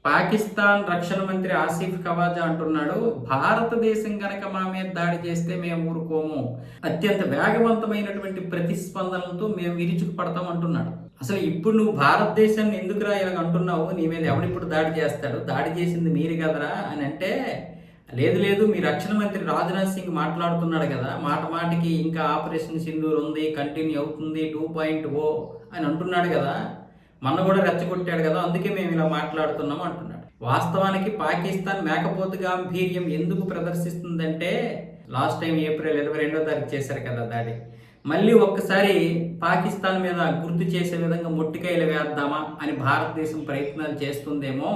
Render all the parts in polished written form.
పాకిస్తాన్ రక్షణ మంత్రి ఆసిఫ్ ఖవాజా అంటున్నాడు, భారతదేశం గనక మా మీద దాడి చేస్తే మేము ఊరుకోము, అత్యంత వేగవంతమైనటువంటి ప్రతిస్పందనలతో మేము విరుచుకుపడతాం అంటున్నాడు. అసలు ఇప్పుడు నువ్వు భారతదేశాన్ని ఎందుకురా ఇలాగ అంటున్నావు, నీ మీద ఎవడిప్పుడు దాడి చేస్తాడు, దాడి చేసింది మీరు కదరా అని అంటే, లేదు లేదు మీ రక్షణ మంత్రి రాజ్నాథ్ సింగ్ మాట్లాడుతున్నాడు కదా, మాట మాటికి ఇంకా ఆపరేషన్ సింధూర్ ఉంది, కంటిన్యూ అవుతుంది 2.0 అని అంటున్నాడు కదా, మొన్న కూడా రెచ్చగొట్టాడు కదా, అందుకే మేము ఇలా మాట్లాడుతున్నాం అంటున్నాడు. వాస్తవానికి పాకిస్తాన్ మేకపోతు గాంభీర్యం ఎందుకు ప్రదర్శిస్తుందంటే, లాస్ట్ టైం ఏప్రిల్ 22వ తారీఖు చేశారు కదా దాడి, మళ్ళీ ఒక్కసారి పాకిస్తాన్ మీద గుర్తు చేసే విధంగా మొట్టికాయలు వేద్దామా అని భారతదేశం ప్రయత్నాలు చేస్తుందేమో.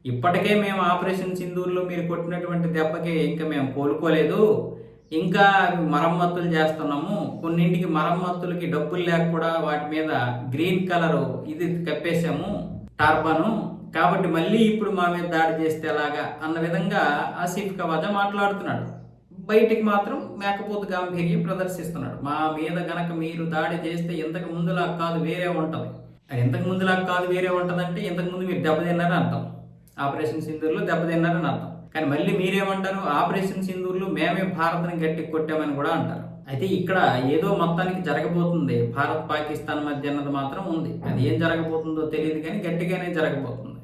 ఇప్పటికే మేము ఆపరేషన్ సింధూర్లో మీరు కొట్టినటువంటి దెబ్బకి ఇంకా మేము కోలుకోలేదు, ఇంకా మరమ్మతులు చేస్తున్నాము, కొన్నింటికి మరమ్మతులకి డబ్బులు లేక కూడా వాటి మీద గ్రీన్ కలరు ఇది కప్పేసాము టార్బాను, కాబట్టి మళ్ళీ ఇప్పుడు మా మీద దాడి చేస్తే ఎలాగా అన్న విధంగా ఆసిఫ్ ఖవాజా మాట్లాడుతున్నాడు. బయటికి మాత్రం మేకపోతు గాంభీర్యం ప్రదర్శిస్తున్నాడు. మా మీద గనక మీరు దాడి చేస్తే ఇంతకు ముందులా కాదు వేరే ఉంటుంది. ఇంతకు ముందులా కాదు వేరే ఉంటుందంటే ఇంతకు ముందు మీరు దెబ్బతిన్నారని అర్థం, ఆపరేషన్ సింధూర్లో దెబ్బతిన్నారని అర్థం. కానీ మళ్ళీ మీరేమంటారు, ఆపరేషన్ సింధూర్లో మేమే భారత్ని గట్టి కొట్టామని కూడా అంటారు. అయితే ఇక్కడ ఏదో మొత్తానికి జరగబోతుంది, భారత్ పాకిస్తాన్ మధ్య అన్నది మాత్రం ఉంది. అది ఏం జరగబోతుందో తెలియదు కానీ గట్టిగానే జరగబోతుంది.